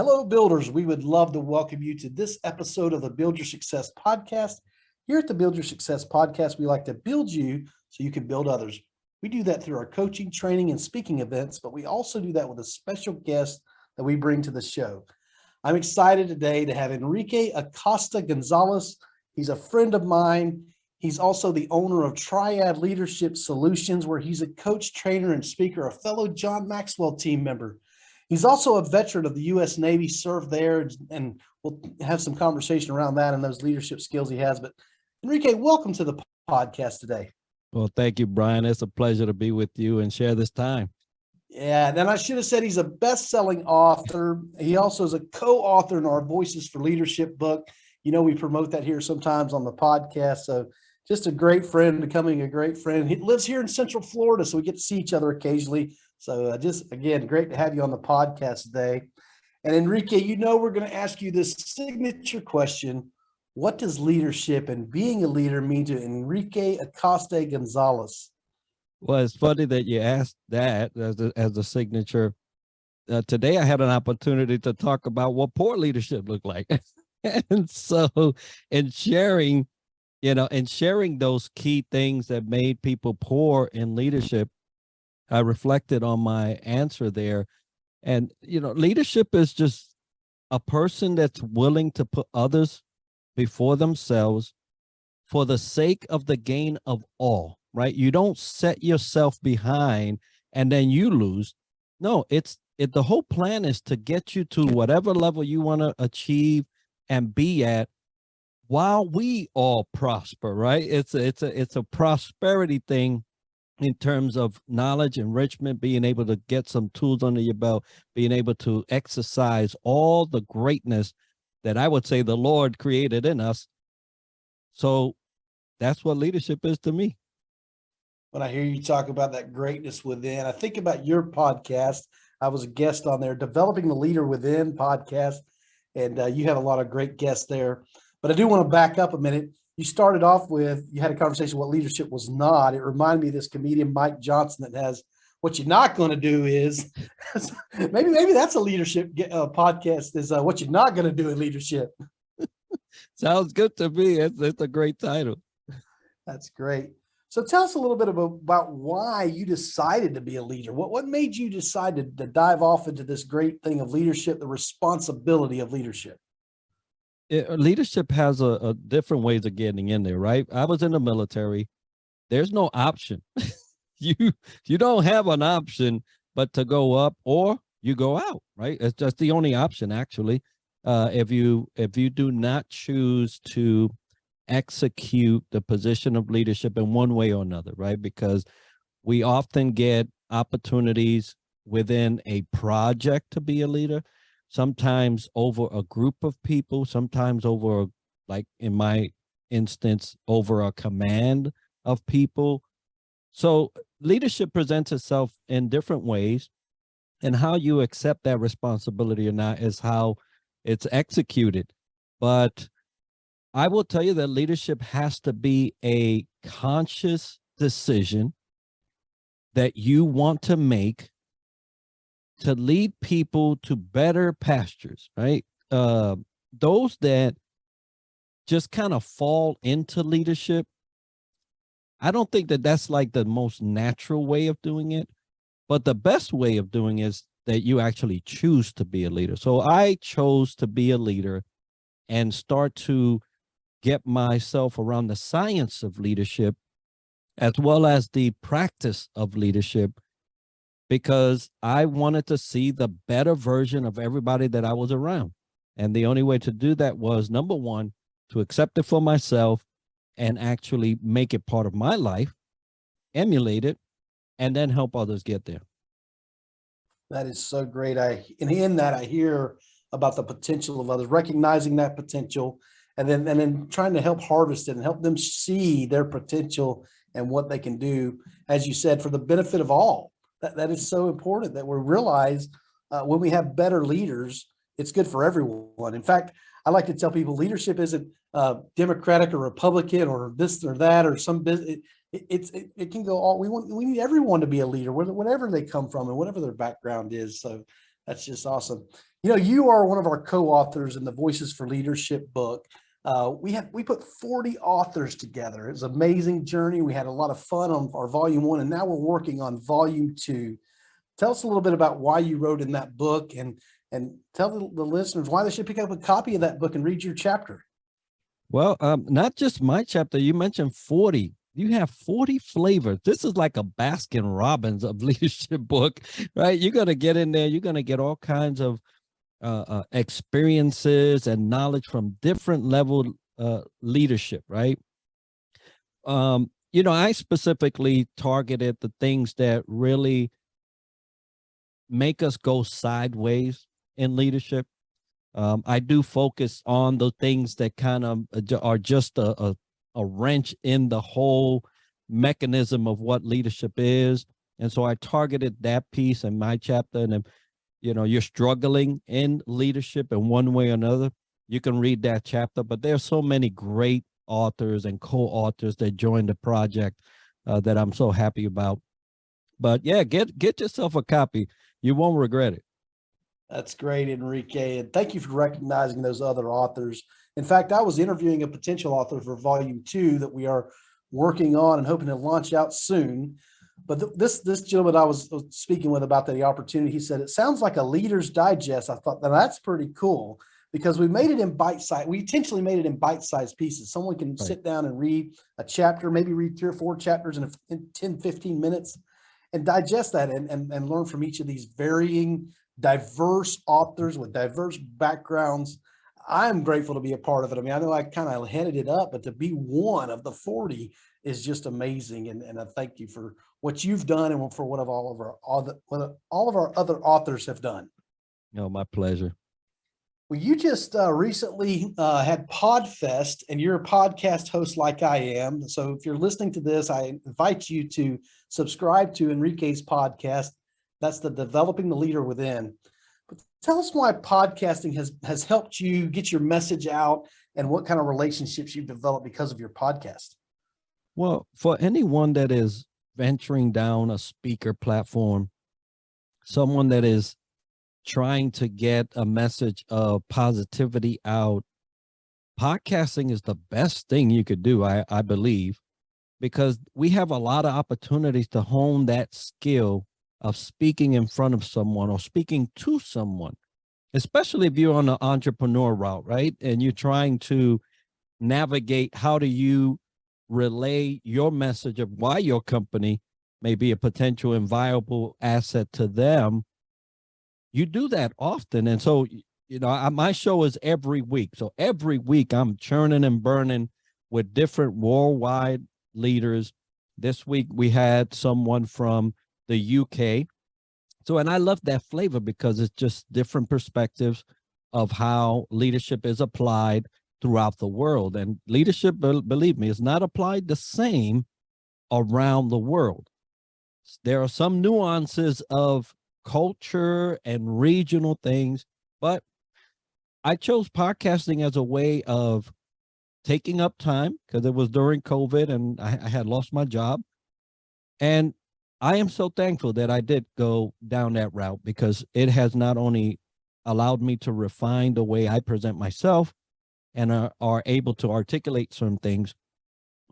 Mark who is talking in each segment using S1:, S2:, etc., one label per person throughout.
S1: Hello, builders. We would love to welcome you to this episode of the Build Your Success podcast. Here at the Build Your Success podcast, we like to build you so you can build others. We do that through our coaching, training, and speaking events, but we also do that with a special guest that we bring to the show. I'm excited today to have Enrique Acosta Gonzalez. He's a friend of mine. He's also the owner of Triad Leadership Solutions, where he's a coach, trainer, and speaker, a fellow John Maxwell team member. He's also a veteran of the U.S. Navy, served there, and we'll have some conversation around that and those leadership skills he has. But Enrique, welcome to the podcast today.
S2: Well, thank you, Brian. It's a pleasure to be with you and share this time.
S1: Yeah, then I should have said he's a best-selling author. He also is a co-author in our Voices for Leadership book. You know, we promote that here sometimes on the podcast. So just a great friend, becoming a great friend. He lives here in Central Florida, so we get to see each other occasionally. So just, again, great to have you on the podcast today. And Enrique, you know we're going to ask you this signature question. What does leadership and being a leader mean to Enrique Acosta Gonzalez?
S2: Well, it's funny that you asked that as a signature. Today, I had an opportunity to talk about what poor leadership looked like. And so in sharing those key things that made people poor in leadership, I reflected on my answer there. And, leadership is just a person that's willing to put others before themselves for the sake of the gain of all, right? You don't set yourself behind and then you lose. No, the whole plan is to get you to whatever level you want to achieve and be at while we all prosper, right? It's a prosperity thing in terms of knowledge, enrichment, being able to get some tools under your belt, being able to exercise all the greatness that I would say the Lord created in us. So that's what leadership is to me.
S1: When I hear you talk about that greatness within, I think about your podcast. I was a guest on there, Developing the Leader Within podcast, and you have a lot of great guests there. But I do want to back up a minute. You started off with, you had a conversation what leadership was not. It reminded me of this comedian, Mike Johnson, that has, what you're not going to do is, maybe that's a leadership podcast, is what you're not going to do in leadership.
S2: Sounds good to me. It's a great title.
S1: That's great. So tell us a little bit about why you decided to be a leader. What made you decide to dive off into this great thing of leadership, the responsibility of leadership?
S2: Leadership has a different ways of getting in there, right? I was in the military. There's no option. You don't have an option but to go up or you go out, right? It's just the only option, actually. If you do not choose to execute the position of leadership in one way or another, right? Because we often get opportunities within a project to be a leader, sometimes over a group of people, sometimes over, like in my instance, over a command of people. So leadership presents itself in different ways, and how you accept that responsibility or not is how it's executed. But I will tell you that leadership has to be a conscious decision that you want to make to lead people to better pastures, right? Those that just kind of fall into leadership, I don't think that that's like the most natural way of doing it, but the best way of doing it is that you actually choose to be a leader. So I chose to be a leader and start to get myself around the science of leadership as well as the practice of leadership, because I wanted to see the better version of everybody that I was around. And the only way to do that was, number one, to accept it for myself and actually make it part of my life, emulate it, and then help others get there.
S1: That is so great. And in that, I hear about the potential of others, recognizing that potential, and then trying to help harvest it and help them see their potential and what they can do, as you said, for the benefit of all. That is so important, that we realize when we have better leaders, it's good for everyone. In fact, I like to tell people leadership isn't Democratic or Republican or this or that or some business. It can go all. We need everyone to be a leader, whatever they come from and whatever their background is. So that's just awesome. You know, you are one of our co-authors in the Voices for Leadership book. We put 40 authors together. It was an amazing journey. We had a lot of fun on our volume 1, and now we're working on volume 2. Tell us a little bit about why you wrote in that book, and tell the listeners why they should pick up a copy of that book and read your chapter.
S2: Well, not just my chapter. You mentioned 40. You have 40 flavors. This is like a Baskin Robbins of leadership book, right? You're going to get in there. You're going to get all kinds of experiences and knowledge from different level leadership, right? I specifically targeted the things that really make us go sideways in leadership. I do focus on the things that kind of are just a wrench in the whole mechanism of what leadership is. And so I targeted that piece in my chapter. And if, you're struggling in leadership in one way or another, you can read that chapter. But there's so many great authors and co-authors that joined the project that I'm so happy about. But yeah, get yourself a copy. You won't regret it.
S1: That's great, Enrique. And thank you for recognizing those other authors. In fact, I was interviewing a potential author for volume 2 that we are working on and hoping to launch out soon. But this gentleman I was speaking with about the opportunity, he said, it sounds like a Leader's Digest. I thought, that's pretty cool, because we made it in bite-sized. We intentionally made it in bite-sized pieces. Someone can sit down and read a chapter, maybe read 3 or 4 chapters in 10, 15 minutes and digest that and learn from each of these varying, diverse authors with diverse backgrounds. I'm grateful to be a part of it. I mean, I know I kind of headed it up, but to be one of the 40 is just amazing. And I thank you for what you've done and for what all of our other authors have done.
S2: No, my pleasure.
S1: Well, you just recently had PodFest, and you're a podcast host like I am. So if you're listening to this, I invite you to subscribe to Enrique's podcast. That's the Developing the Leader Within. But tell us why podcasting has helped you get your message out and what kind of relationships you've developed because of your podcast.
S2: Well, for anyone that is venturing down a speaker platform, someone that is trying to get a message of positivity out, podcasting is the best thing you could do, I believe, because we have a lot of opportunities to hone that skill of speaking in front of someone or speaking to someone, especially if you're on the entrepreneur route, right? And you're trying to navigate how do you relay your message of why your company may be a potential and viable asset to them. You do that often. And so, my show is every week. So every week I'm churning and burning with different worldwide leaders. This week we had someone from the UK. So, and I love that flavor because it's just different perspectives of how leadership is applied throughout the world. And leadership, believe me, is not applied the same around the world. There are some nuances of culture and regional things, but I chose podcasting as a way of taking up time because it was during COVID and I had lost my job. And I am so thankful that I did go down that route because it has not only allowed me to refine the way I present myself and are able to articulate some things,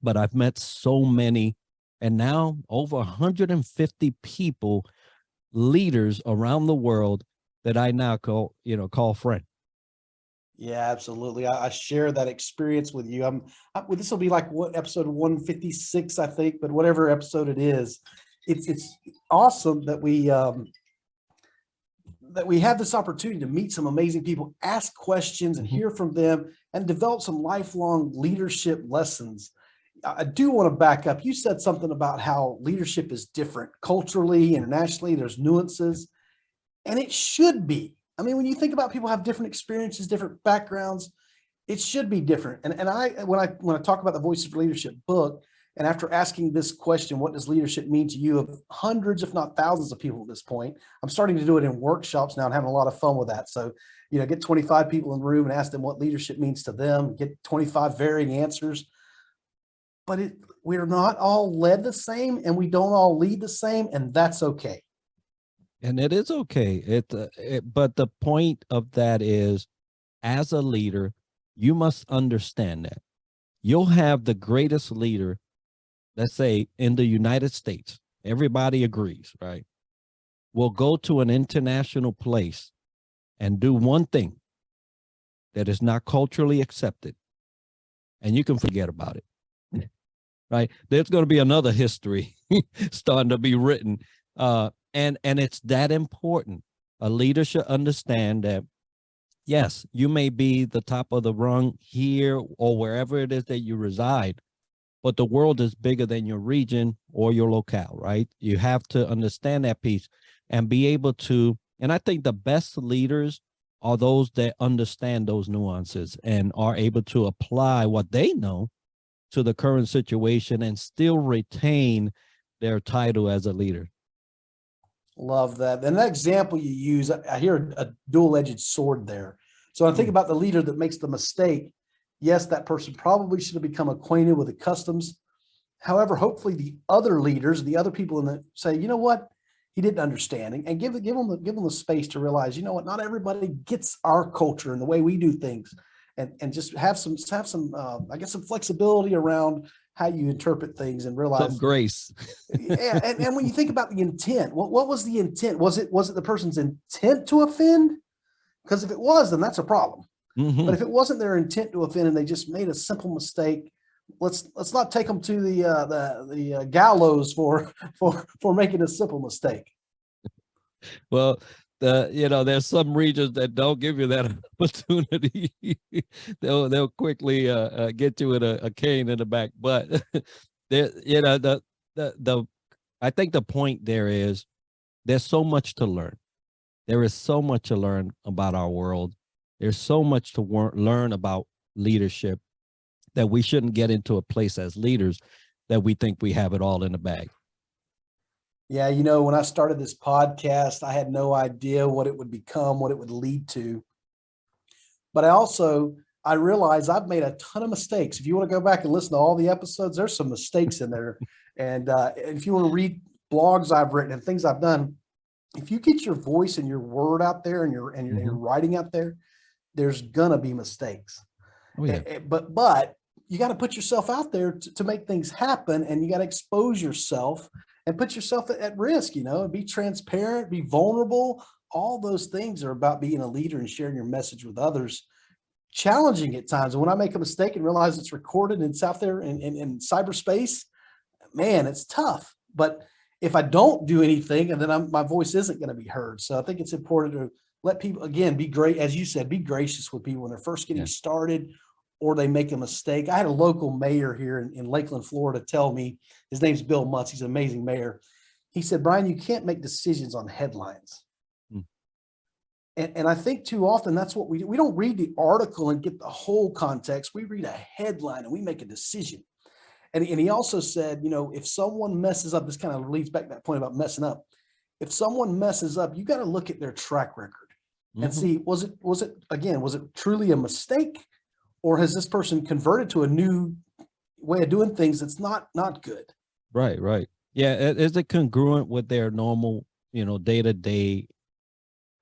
S2: but I've met so many, and now over 150 people, leaders around the world that I now call friend.
S1: Yeah, absolutely. I share that experience with you. This will be like what, episode 156, I think, but whatever episode it is, it's awesome that we have this opportunity to meet some amazing people, ask questions and hear from them, and develop some lifelong leadership lessons. I do want to back up. You said something about how leadership is different culturally, internationally, there's nuances, and it should be. I mean, when you think about people have different experiences, different backgrounds, it should be different. And when I talk about the Voices for Leadership book, and after asking this question, what does leadership mean to you, of hundreds, if not thousands of people at this point, I'm starting to do it in workshops now and having a lot of fun with that. So, get 25 people in the room and ask them what leadership means to them, get 25 varying answers. But we're not all led the same and we don't all lead the same, and that's okay.
S2: And it is okay. But the point of that is, as a leader, you must understand that you'll have the greatest leader, let's say in the United States, everybody agrees, right? Will go to an international place and do one thing that is not culturally accepted, and you can forget about it, right? There's going to be another history starting to be written. And it's that important. A leader should understand that, yes, you may be the top of the rung here or wherever it is that you reside, but the world is bigger than your region or your locale, right? You have to understand that piece and be able to, and I think the best leaders are those that understand those nuances and are able to apply what they know to the current situation and still retain their title as a leader.
S1: Love that. And that example you use, I hear a dual-edged sword there. So I think about the leader that makes the mistake. Yes, that person probably should have become acquainted with the customs. However, hopefully the other leaders, the other people in the say, you know what, he didn't understand, and give them the space to realize, you know what, not everybody gets our culture and the way we do things, and just have some I guess some flexibility around how you interpret things and realize
S2: Some grace.
S1: yeah. And when you think about the intent, what was the intent? Was it the person's intent to offend? Because if it was, then that's a problem. But if it wasn't their intent to offend and they just made a simple mistake, let's not take them to the gallows for making a simple mistake.
S2: Well, there's some regions that don't give you that opportunity. They'll quickly get you with a cane in the back. But there, the I think the point there is there's so much to learn. There is so much to learn about our world. There's so much to learn about leadership that we shouldn't get into a place as leaders that we think we have it all in the bag.
S1: Yeah, when I started this podcast, I had no idea what it would become, what it would lead to. But I realized I've made a ton of mistakes. If you want to go back and listen to all the episodes, there's some mistakes in there. And if you want to read blogs I've written and things I've done, if you get your voice and your word out there and your writing out there, there's gonna be mistakes.
S2: Oh, yeah.
S1: But you got to put yourself out there to make things happen, and you got to expose yourself and put yourself at risk, and be transparent, be vulnerable. All those things are about being a leader and sharing your message with others. Challenging at times. And when I make a mistake and realize it's recorded and it's out there in cyberspace, man, it's tough. But if I don't do anything, and then my voice isn't going to be heard. So I think it's important to let people, again, be great. As you said, be gracious with people when they're first getting started or they make a mistake. I had a local mayor here in Lakeland, Florida, tell me, his name's Bill Mutz. He's an amazing mayor. He said, Brian, you can't make decisions on headlines. And I think too often that's what we do. We don't read the article and get the whole context. We read a headline and we make a decision. And he also said, if someone messes up, this kind of leads back to that point about messing up. If someone messes up, you got to look at their track record and see, was it truly a mistake, or has this person converted to a new way of doing things that's not good?
S2: Right. Yeah. Is it congruent with their normal, day-to-day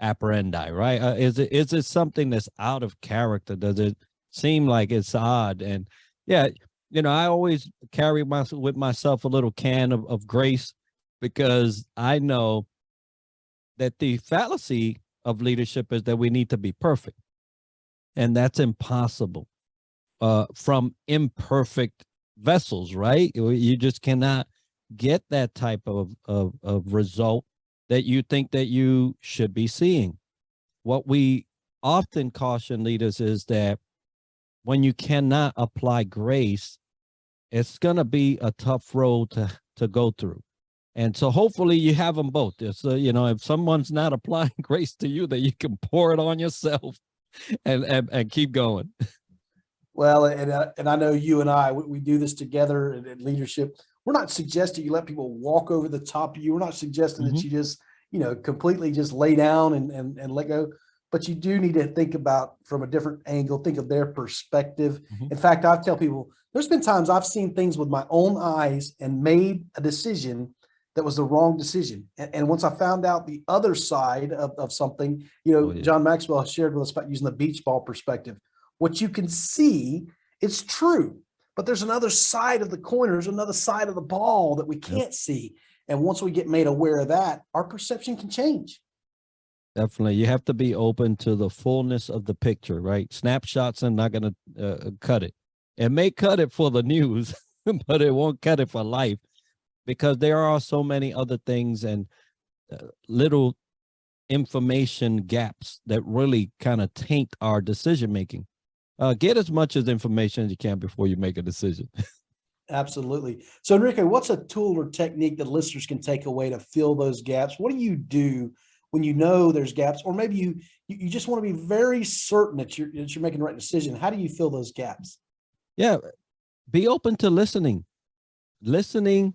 S2: apprendi, right? Is it something that's out of character? Does it seem like it's odd? And yeah, I always carry with myself a little can of grace, because I know that the fallacy of leadership is that we need to be perfect. And that's impossible from imperfect vessels, right? You just cannot get that type of result that you think that you should be seeing. What we often caution leaders is that when you cannot apply grace, it's going to be a tough road to go through. And so hopefully you have them both. So, if someone's not applying grace to you, that you can pour it on yourself and keep going.
S1: Well, and I know you and I, we do this together in leadership. We're not suggesting you let people walk over the top of you. We're not suggesting that you just, completely just lay down and let go. But you do need to think about from a different angle, think of their perspective. In fact, I tell people, there's been times I've seen things with my own eyes and made a decision that was the wrong decision. And once I found out the other side of something,
S2: Oh, yeah.
S1: John Maxwell shared with us about using the beach ball perspective. What you can see, it's true, but there's another side of the coin, there's another side of the ball that we can't see. And once we get made aware of that, our perception can change.
S2: Definitely. You have to be open to the fullness of the picture, right? Snapshots are not going to cut it. It may cut it for the news, but it won't cut it for life, because there are so many other things and little information gaps that really kind of taint our decision making. Get as much as information as you can before you make a decision.
S1: Absolutely. So Enrique, what's a tool or technique that listeners can take away to fill those gaps? What do you do when you know there's gaps, or maybe you just want to be very certain that you're making the right decision? How do you fill those gaps?
S2: Yeah, be open to listening. Listening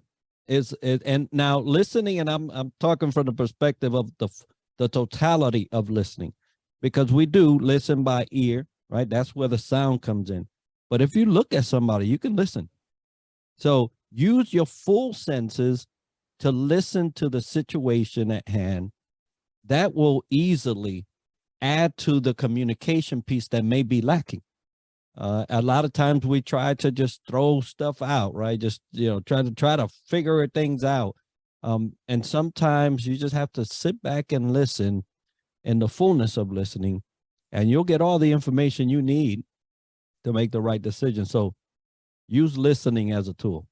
S2: is and now listening, and I'm talking from the perspective of the totality of listening, because we do listen by ear, right? That's where the sound comes in. But if you look at somebody, you can listen. So use your full senses to listen to the situation at hand. That will easily add to the communication piece that may be lacking. A lot of times we try to just throw stuff out, right? Just, try to figure things out. And sometimes you just have to sit back and listen in the fullness of listening, and you'll get all the information you need to make the right decision. So use listening as a tool.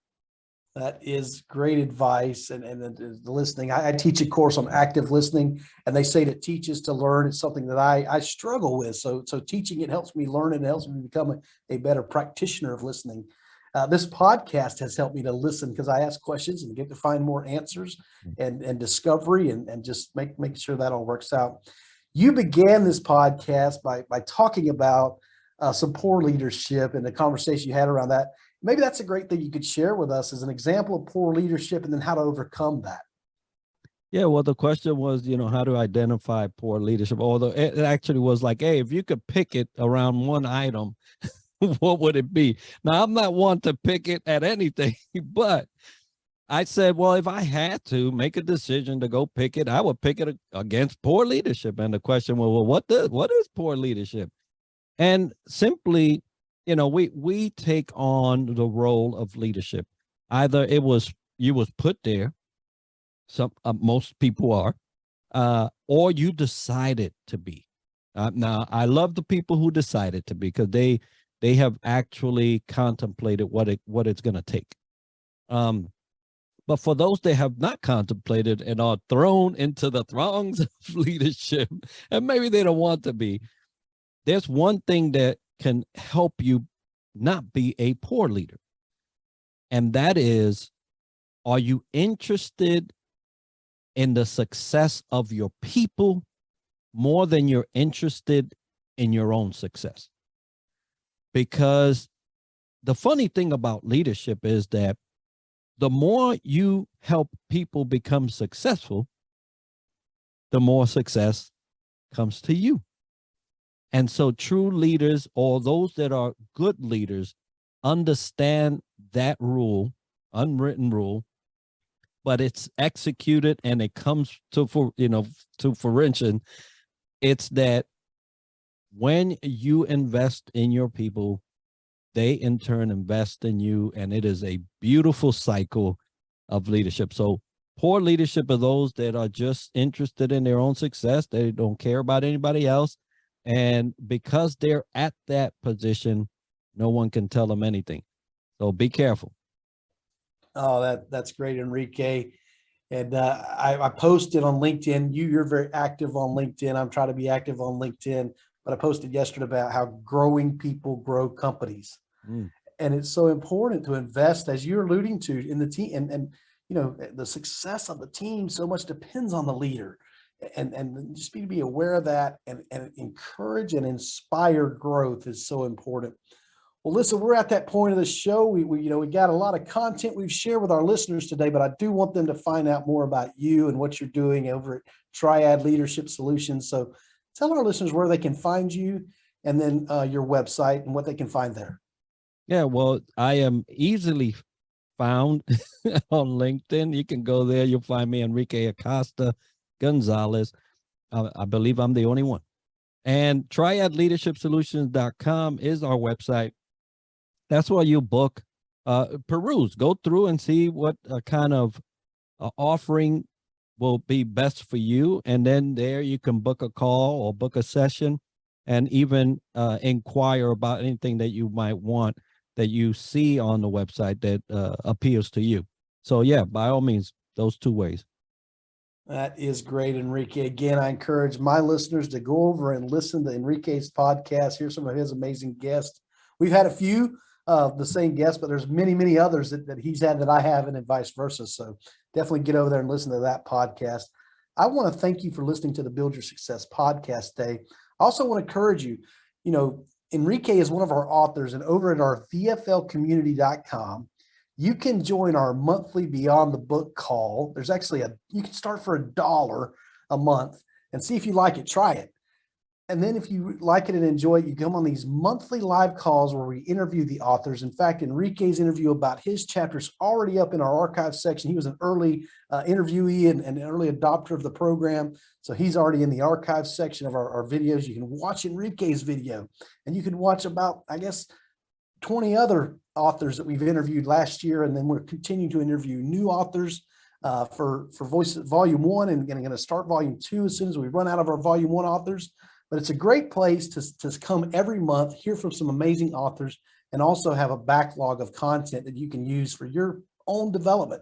S1: That is great advice. And the listening, I teach a course on active listening, and they say to teach is to learn. It's something that I struggle with. So teaching it helps me learn, and it helps me become a better practitioner of listening. This podcast has helped me to listen, because I ask questions and get to find more answers and discovery, and just make sure that all works out. You began this podcast by talking about some poor leadership and the conversation you had around that. Maybe that's a great thing you could share with us as an example of poor leadership, and then how to overcome that.
S2: Yeah, well, the question was, how to identify poor leadership. Although it actually was like, hey, if you could pick it around one item, what would it be? Now, I'm not one to pick it at anything, but I said, well, if I had to make a decision to go pick it, I would pick it against poor leadership. And the question was, well, what is poor leadership? And simply, we take on the role of leadership. Either you was put there, most people are, or you decided to be. Now, I love the people who decided to be, because they have actually contemplated what it's going to take. But for those that have not contemplated and are thrown into the throngs of leadership, and maybe they don't want to be, there's one thing that can help you not be a poor leader. And that is, are you interested in the success of your people more than you're interested in your own success? Because the funny thing about leadership is that the more you help people become successful, the more success comes to you. And so true leaders, or those that are good leaders, understand that rule, unwritten rule, but it's executed and it comes to fruition. It's that when you invest in your people, they in turn invest in you, and it is a beautiful cycle of leadership. So poor leadership are those that are just interested in their own success. They don't care about anybody else. And because they're at that position, no one can tell them anything. So be careful.
S1: Oh, that's great, Enrique. And I posted on LinkedIn. You're very active on LinkedIn. I'm trying to be active on LinkedIn, but I posted yesterday about how growing people grow companies. And it's so important to invest, as you're alluding to, in the team. And the success of the team so much depends on the leader. And just be aware of that, and encourage and inspire growth is so important. Well, listen, we're at that point of the show. We got a lot of content we've shared with our listeners today, but I do want them to find out more about you and what you're doing over at Triad Leadership Solutions. So tell our listeners where they can find you, and then your website and what they can find there.
S2: Yeah, well, I am easily found on LinkedIn. You can go there. You'll find me, Enrique Acosta Gonzalez. I believe I'm the only one. And triadleadershipsolutions.com is our website. That's where you book, peruse, go through and see what kind of offering will be best for you. And then there you can book a call or book a session and even inquire about anything that you might want that you see on the website that appeals to you. So yeah, by all means, those two ways.
S1: That is great, Enrique. Again, I encourage my listeners to go over and listen to Enrique's podcast. Hear some of his amazing guests. We've had a few of the same guests, but there's many, many others that he's had that I haven't, and vice versa. So definitely get over there and listen to that podcast. I want to thank you for listening to the Build Your Success podcast today. I also want to encourage you, Enrique is one of our authors, and over at our vflcommunity.com, you can join our monthly Beyond the Book call. There's actually you can start for $1 a month and see if you like it, try it. And then if you like it and enjoy it, you come on these monthly live calls where we interview the authors. In fact, Enrique's interview about his chapter is already up in our archive section. He was an early interviewee and an early adopter of the program. So he's already in the archive section of our videos. You can watch Enrique's video, and you can watch about, 20 other authors that we've interviewed last year. And then we're continuing to interview new authors for Voice Volume 1, and going to start Volume 2 as soon as we run out of our Volume 1 authors. But it's a great place to come every month, hear from some amazing authors, and also have a backlog of content that you can use for your own development.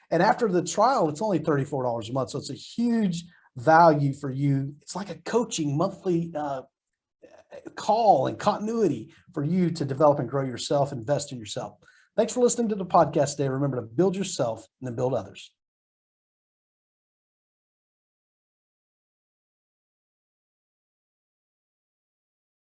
S1: And after the trial, it's only $34 a month. So it's a huge value for you. It's like a coaching monthly call and continuity for you to develop and grow yourself, invest in yourself. Thanks for listening to the podcast today. Remember to build yourself and then build others.